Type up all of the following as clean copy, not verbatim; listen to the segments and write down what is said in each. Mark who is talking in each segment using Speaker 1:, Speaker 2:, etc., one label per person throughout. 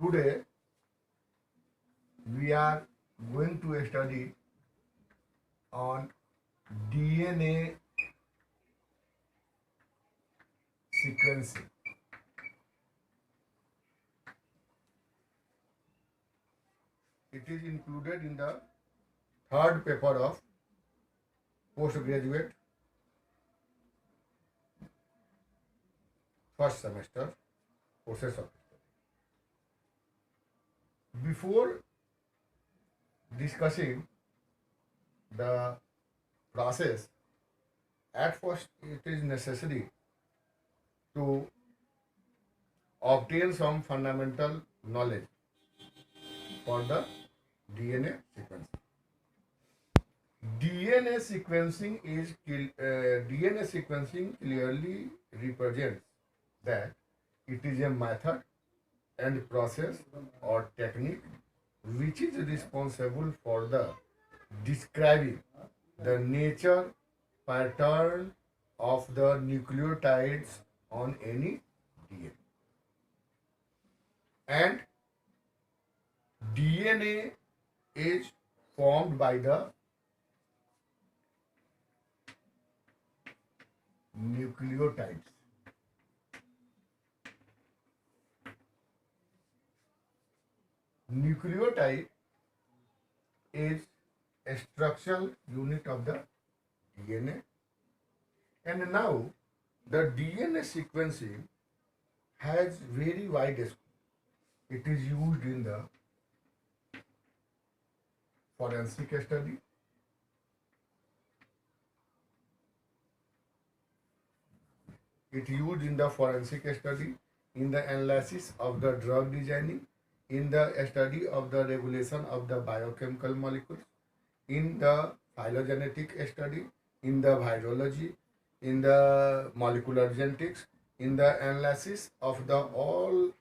Speaker 1: Today we are going to study on DNA sequencing. It is included in the third paper of postgraduate first semester process of study. Before discussing the process, at first it is necessary to obtain some fundamental knowledge for the DNA sequencing. DNA sequencing clearly represents that it is a method and process or technique which is responsible for the describing the nature pattern of the nucleotides on any DNA. And DNA is formed by the nucleotides. Nucleotide is a structural unit of the DNA. And now the DNA sequencing has very wide scope. It is used in the forensic study, in the analysis of the drug designing, in the study of the regulation of the biochemical molecules, in the phylogenetic study, in the virology, in the molecular genetics, in the analysis of the all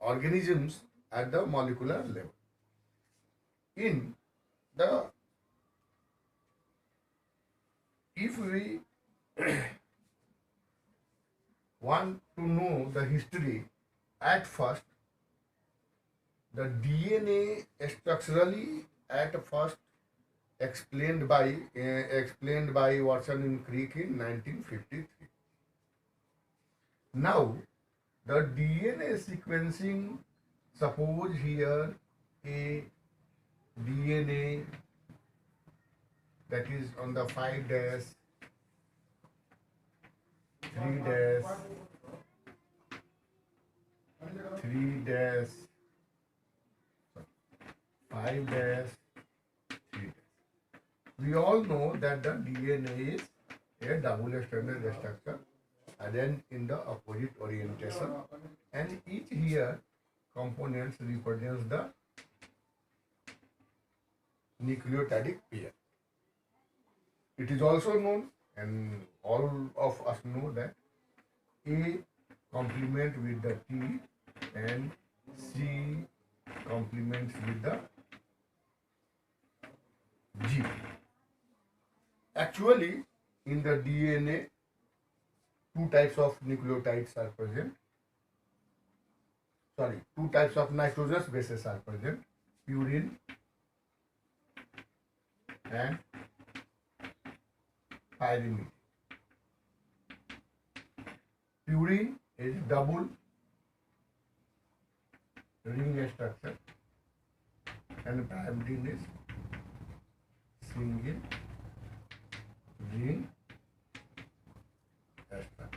Speaker 1: organisms at the molecular level. In the if we want to know the history, at first the DNA structurally at first explained by Watson and Crick in 1953. Now the DNA sequencing, suppose here a DNA that is on the 5 dash 3 dash 3 dash 5 dash 3 dash. We all know that the DNA is a double stranded structure and then in the opposite orientation, and each here components represents the nucleotidic pair. It is also known, and all of us know, that A complement with the T and C complements with the G. Actually, in the DNA, two types of nucleotides are present. Two types of nitrogenous bases are present: purine and pyrimidine. Purine is double ring structure and pyrimidine is single ring structure.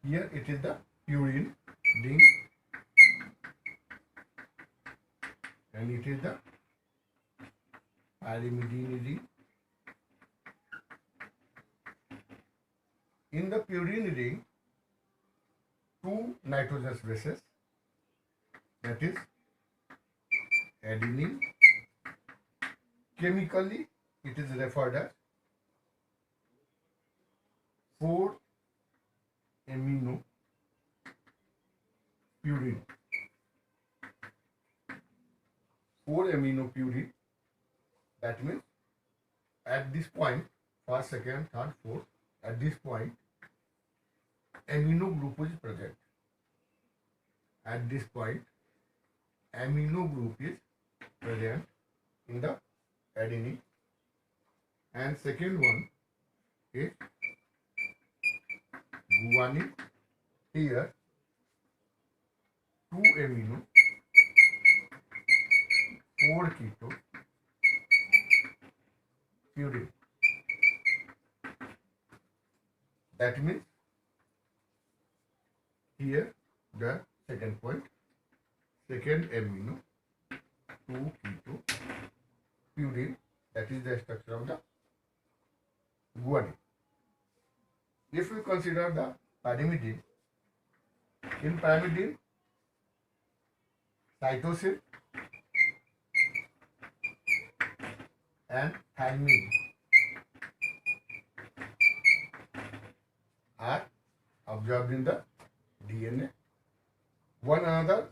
Speaker 1: Here it is the purine ring and it is the pyrimidine ring. In the purine ring, two nitrogenous bases, that is adenine. Chemically, it is referred as 4-amino purine. 4-amino purine. That means at this point, first, second, third, fourth, at this point, amino group is present. At this point, amino group is present in the adenine. And second one is guanine. Here, 2-amino, 4-keto purine. That means here the second point, second amino, 2-keto purine. That is the structure of the guanine. If we consider the pyrimidine, in pyrimidine, cytosine and thymine are observed in the DNA. One another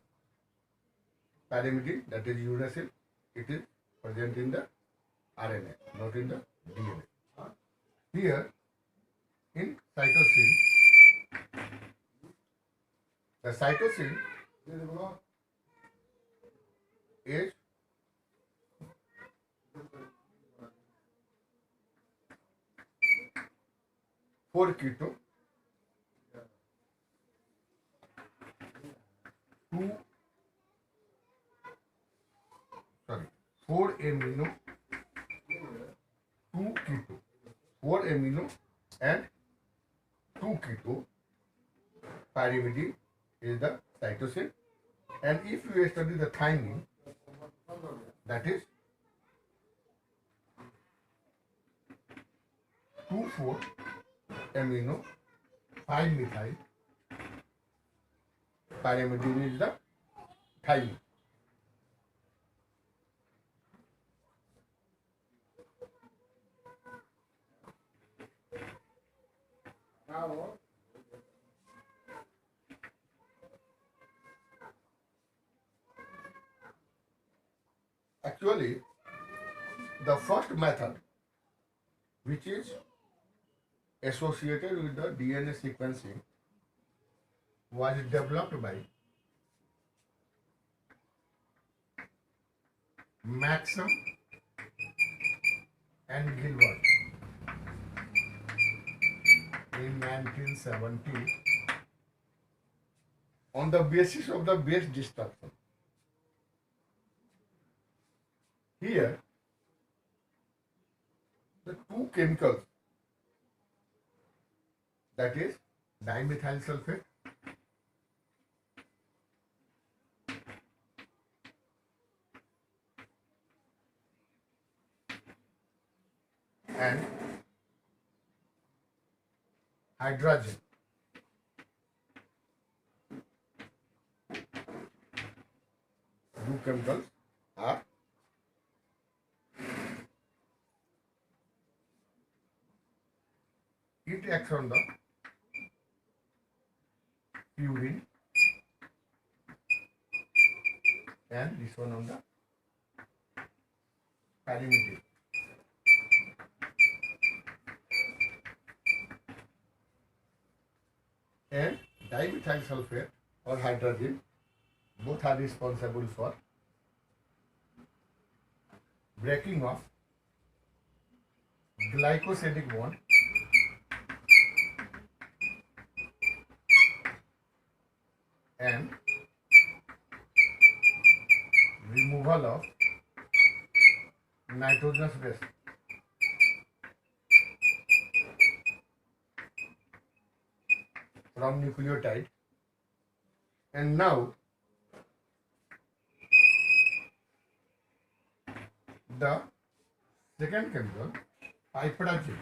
Speaker 1: pyrimidine, that is uracil, it is present in the RNA, not in the DNA. Here, in cytosine, the cytosine is four keto, 4-amino, 2-keto, 4-amino and 2-keto pyrimidine is the cytosine. And if you study the thymine, that is 2,4-amino 5-methyl pyrimidine is the thymine. Actually, the first method which is associated with the DNA sequencing was developed by Maxam and Gilbert in 1970 on the basis of the base destruction. Here, the two chemicals, that is dimethyl sulfate and hydrogen, two chemicals are it acts on the purine and this one on the pyrimidine. And dimethyl sulfate or hydrogen, both are responsible for breaking of glycosidic bond and removal of nitrogenous base. From nucleotide. And now the second chemical, piperazine,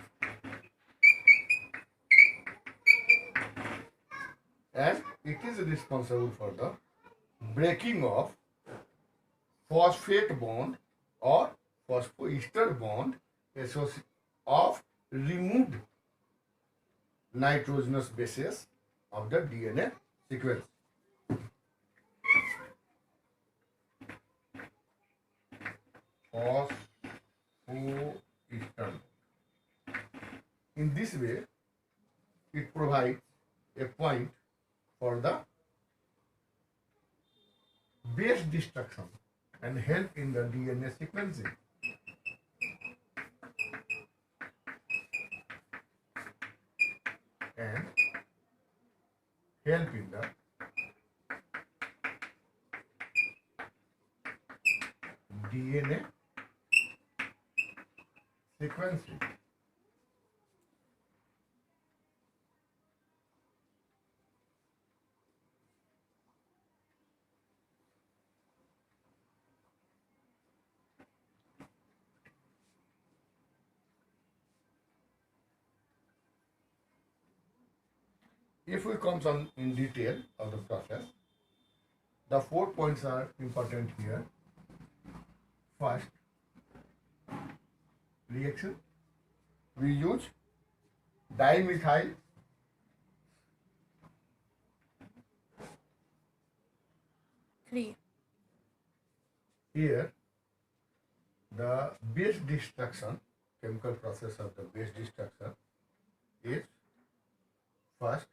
Speaker 1: and it is responsible for the breaking of phosphate bond or phosphoester bond of removed nitrogenous bases of the DNA sequence. Phosphoester. In this way, it provides a point for the base destruction and help in the DNA sequencing. And help in the DNA sequencing. If we come on in detail of the process, the 4 points are important here. First, reaction. We use dimethyl
Speaker 2: Three.
Speaker 1: Here, the base destruction, chemical process of the base destruction is first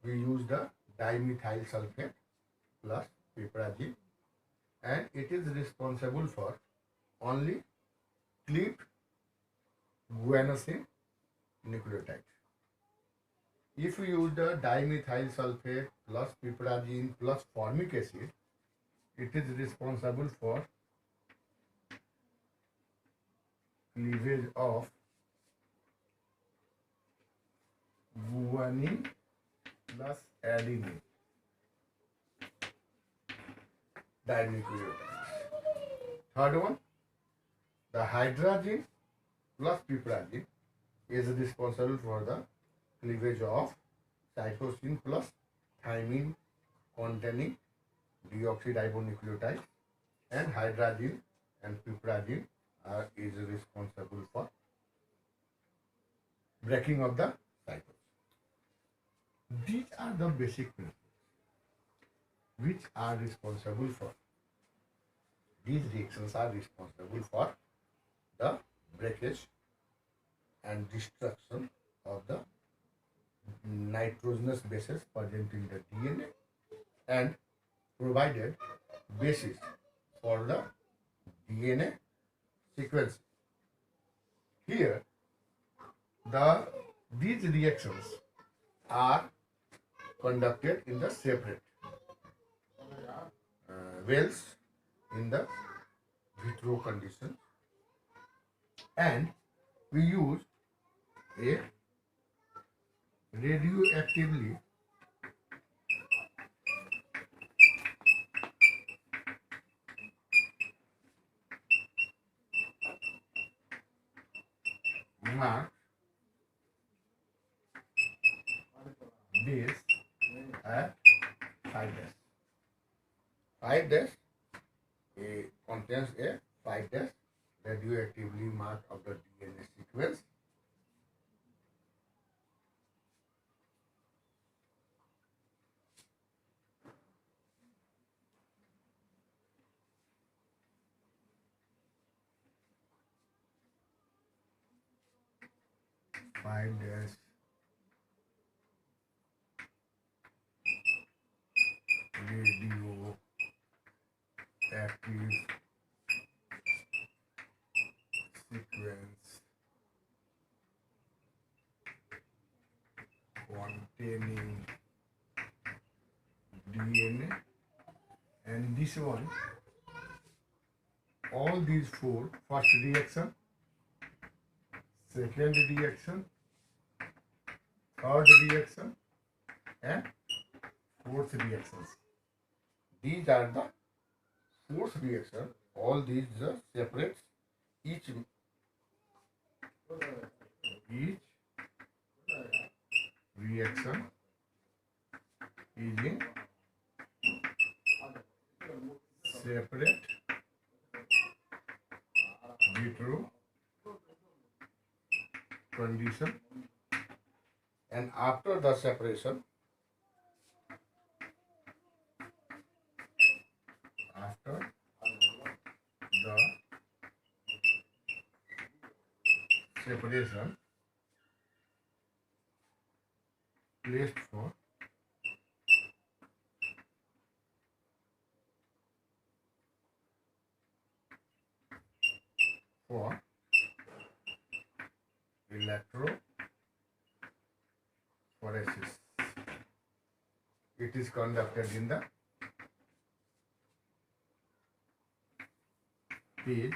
Speaker 1: we use the dimethyl sulfate plus piperazine, and it is responsible for only clipped guanosine nucleotide. If we use the dimethyl sulfate plus piperazine plus formic acid, it is responsible for cleavage of guanine plus adenine dinucleotides. Third one, the hydrazine plus piperazine is responsible for the cleavage of cytosine plus thymine containing deoxyribonucleotide, and hydrazine and piperazine is responsible for breaking of the cytosine. These are the basic principles which are responsible for, these reactions are responsible for the breakage and destruction of the nitrogenous bases present in the DNA and provided basis for the DNA sequence. Here, these reactions are conducted in the separate wells in the vitro condition, and we use a radioactively marked base at 5 dash. 5 dash contains a 5 dash radioactively marked of the DNA sequence. Five dash radioactive sequence containing DNA, and this one, all these four, first reaction, second reaction, third reaction, and fourth reactions. These are the fourth reaction. All these separates each reaction is in separate condition, and after the separation, after the separation, placed for electrophoresis. It is conducted in the page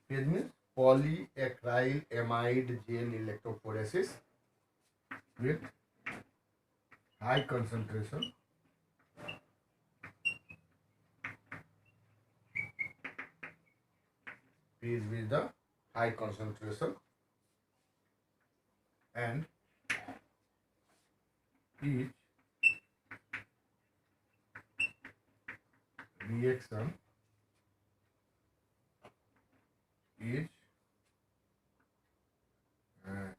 Speaker 1: means polyacrylamide gel electrophoresis with high concentration page with the high concentration, and each reaction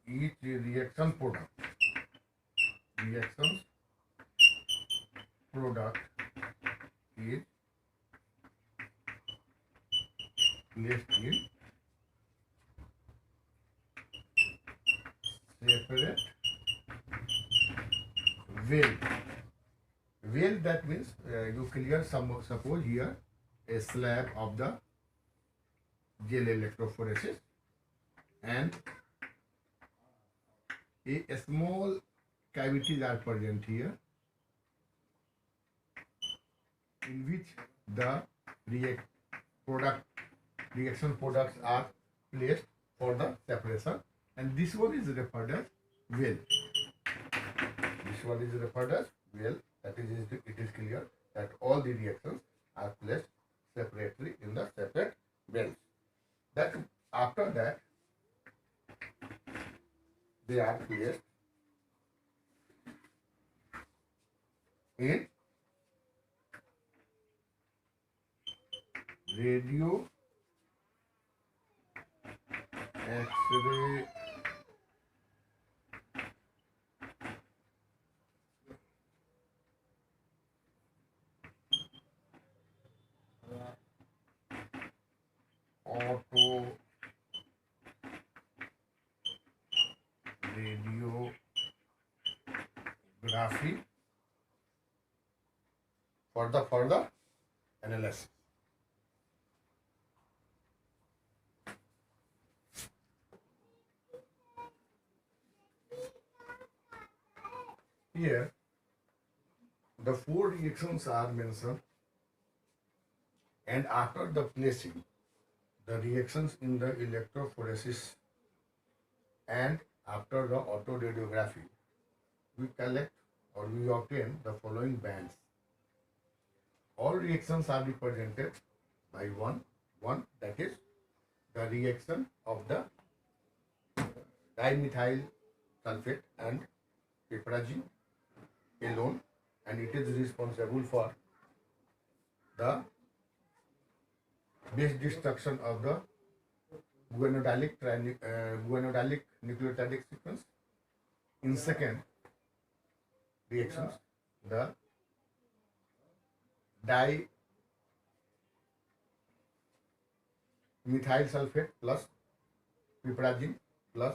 Speaker 1: each reaction product is placed in separate well. Well, that means you clear suppose here a slab of the gel electrophoresis, and a small cavities are present here, in which the reaction products are placed for the separation, and this one is referred as well. This one is referred as well. That is, it is clear that all the reactions are placed separately in the separate wells. That after that they are placed in radio X-ray radiography for the further analysis. Here, the 4 reactions are mentioned, and after the placing the reactions in the electrophoresis and after the autoradiography, we collect or we obtain the following bands. All reactions are represented by one, that is the reaction of the dimethyl sulfate and piperazine alone, and it is responsible for the base destruction of the guanidinic nucleotidic sequence. In second reactions, the dimethyl sulfate plus piperazine plus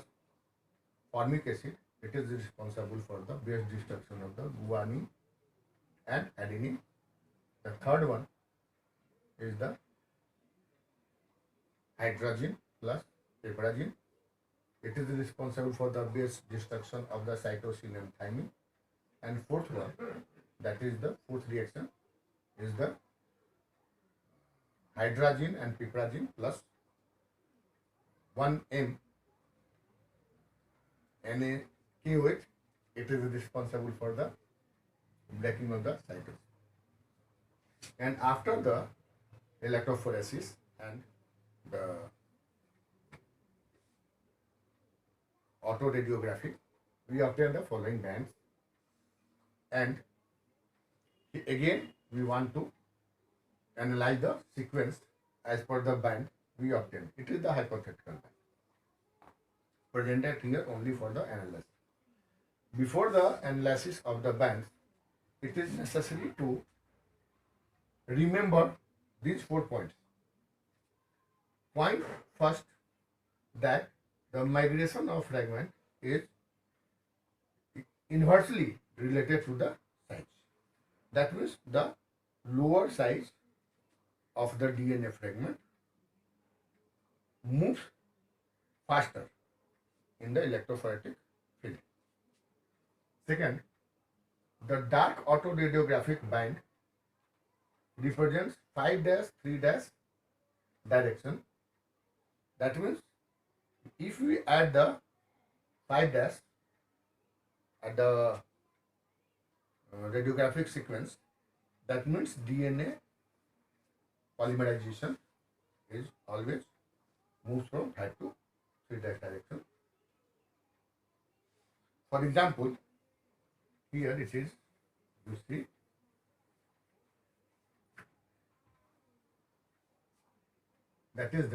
Speaker 1: formic acid, it is responsible for the base destruction of the guanine and adenine. The third one is the hydrazine plus piperazine. It is responsible for the base destruction of the cytosine and thymine. And fourth one, that is the fourth reaction, is the hydrazine and piperazine plus 1M NaKOH. It is responsible for the breaking of the cytosine. And after the electrophoresis and the autoradiography, we obtain the following bands, and again we want to analyze the sequence as per the band we obtain. It is the hypothetical band presented here only for the analysis. Before the analysis of the bands, it is necessary to remember these 4 points. Point first, that the migration of fragment is inversely related to the size. That means the lower size of the DNA fragment moves faster in the electrophoretic field. Second, the dark autoradiographic band represents 5-3- direction. That means if we add the 5 dash at the radiographic sequence, that means DNA polymerization is always moves from 5 to 3 dash direction. For example, here it is, you see, that is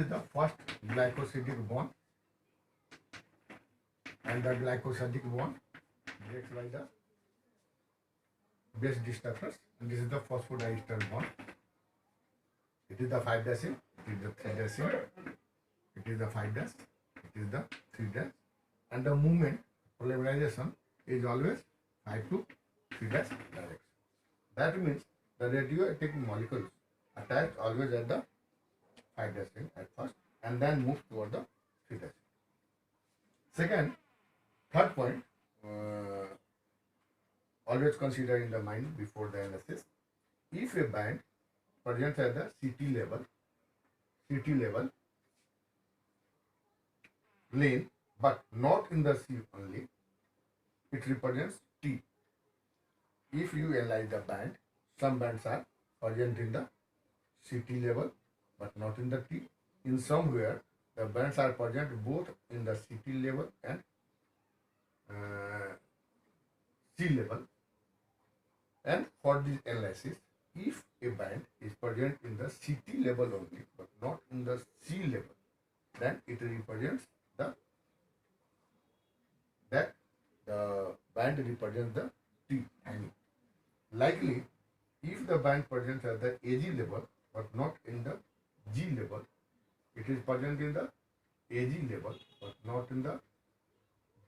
Speaker 1: the first glycosidic bond, and the glycosidic bond breaks by the base destructors, and this is the phosphodiester bond. It is the 5 dash, it is the 3 dash, it is the 5 dash, it is the 3 dash, and the movement polymerization is always 5 to 3 dash direction. That means the radioactive molecules attach always at the 5 dash at first and then move toward the 3 dash. Second, third point, always consider in the mind before the analysis. If a band presents at the CT level lane, but not in the C only, it represents T. If you analyze the band, some bands are present in the CT level, but not in the T. In somewhere, the bands are present both in the CT level and C level. And for this analysis, if a band is present in the CT level only, but not in the C level, then it represents that the band represents the T. And likely, if the band presents at the AG level, but not in the G level, it is present in the AG level, but not in the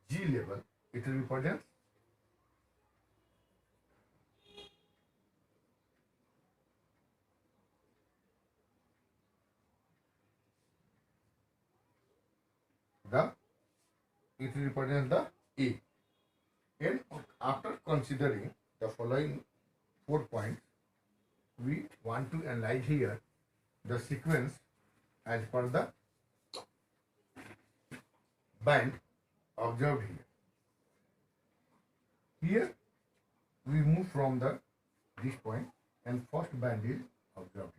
Speaker 1: G level, it represents the A. And after considering the following 4 points, we want to analyze here the sequence as per the band observed here. Here we move from this point and first band is observed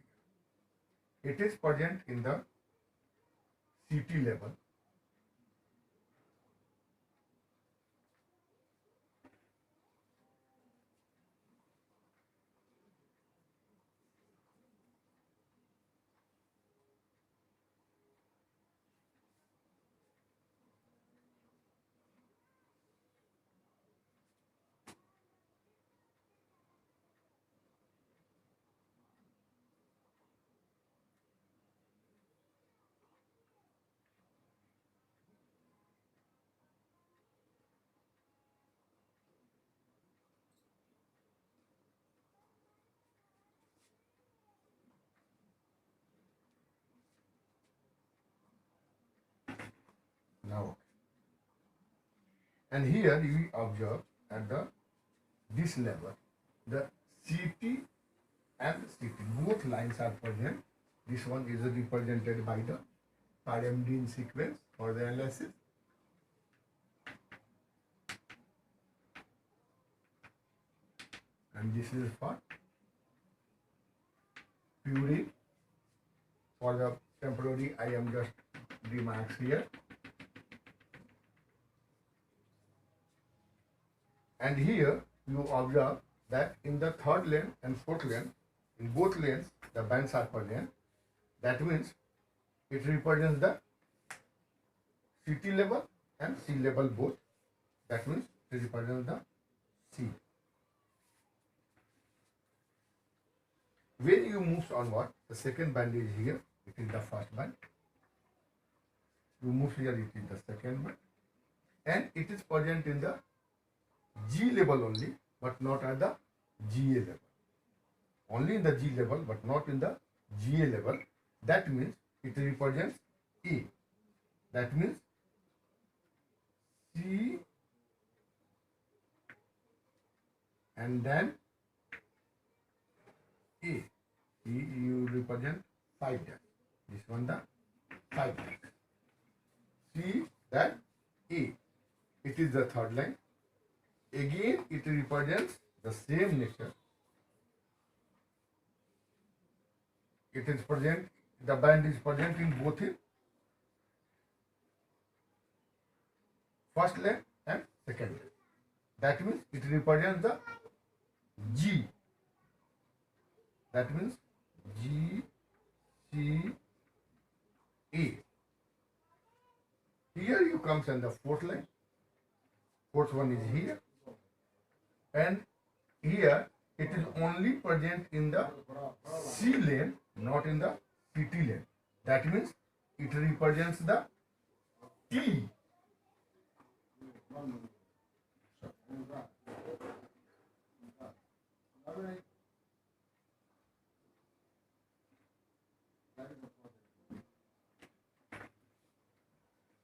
Speaker 1: here. It is present in the CT level. And here you observe at this level, the CT and CT, both lines are present. This one is represented by the pyrimidine sequence for the analysis. And this is for purine. For the temporary, I am just remarks here. And here you observe that in the third lane and fourth lane, in both lanes, the bands are present. That means it represents the CT level and C level both. That means it represents the C. When you move onward, the second band is here. It is the first band. You move here, it is the second band. And it is present in the G level only, but not at the GA level. Only in the G level, but not in the GA level. That means it represents A. That means C and then A. You represent 5 dash. This one the 5 dash. C then A. It is the third line. Again, it represents the same nature. It is present, the band is present in both in first line and second line. That means it represents the G. That means G, C, A. Here you comes in the fourth line. Fourth one is here. And here it is only present in the C lane, not in the CT lane. That means it represents the T.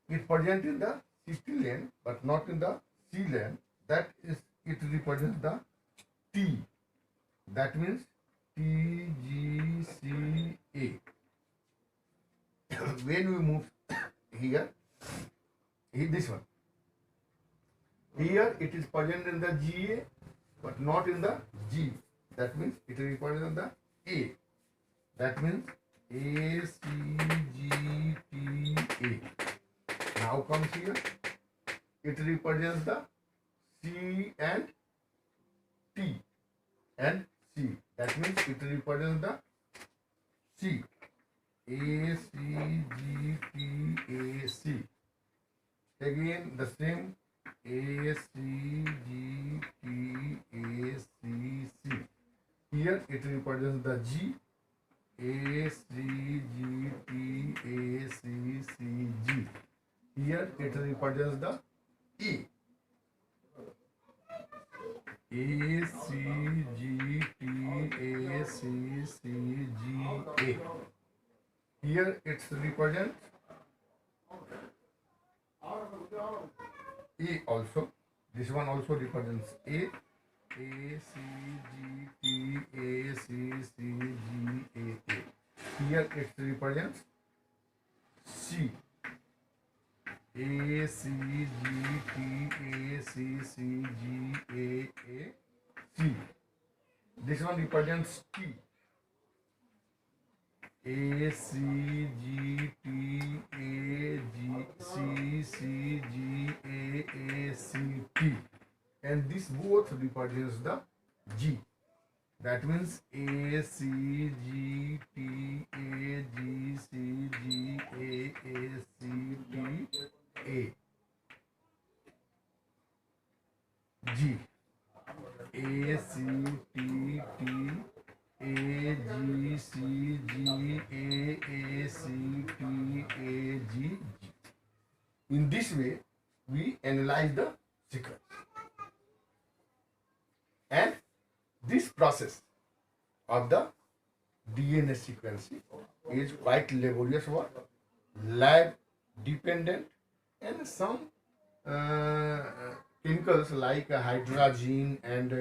Speaker 1: It present in the CT lane, but not in the C lane. That is, it represents the T. That means T, G, C, A. When we move here, this one. Here it is present in the GA, but not in the G. That means it represents the A. That means A, C, G, T, A. Now comes here. It represents the C and T and C. That means it represents the C. A, C, G, T, A, C. Again the same A, C, G, T, A, C, C. Here it represents the G. A, C, G, T, A, C, C, G. Here it represents the E. A, C, G, T, A, C, C, G, A. Here it represents E also. This one also represents A. A, C, G, T, A, C, C, G, A, A. Here it represents C. A, C, G, T, A, C, C, G, A, C. This one represents T. A, C, G, T, A, G, C, C, G, A, C, T. And this both represents the G. That means A, C, G, T, A, G, C, G, A, C, T, A. G. A, C, T, T, A, G, C, G, A, C, T, A, G, G. In this way, we analyze the sequence. And this process of the DNA sequencing is quite laborious work, lab dependent, and some chemicals like hydrazine and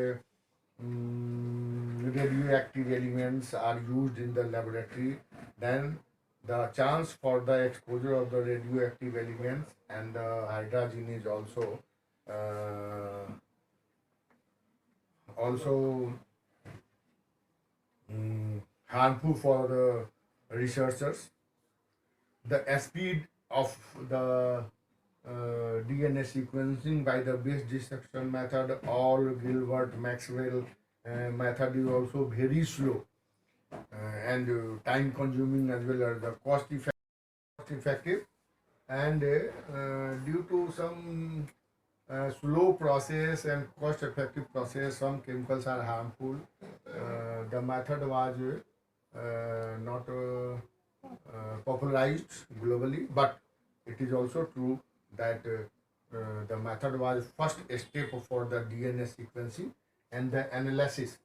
Speaker 1: radioactive elements are used in the laboratory, then the chance for the exposure of the radioactive elements and the hydrazine is also harmful for the researchers. The speed of the DNA sequencing by the base dissection method or Gilbert Maxwell method is also very slow and time consuming as well as the cost effective, and due to some slow process and cost effective process, some chemicals are harmful. The method was not popularized globally, but it is also true that the method was first step for the DNA sequencing, and the analysis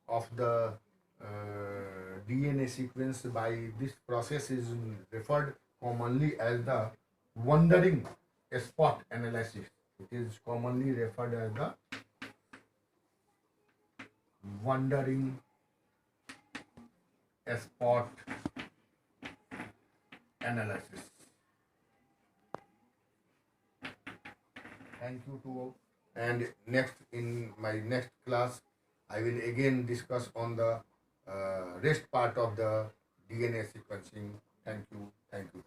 Speaker 1: of the DNA sequence by this process is referred commonly as the wandering spot analysis. It is commonly referred as the wandering spot analysis. Thank you to all. And next, in my next class, I will again discuss on the rest part of the DNA sequencing. Thank you. Thank you.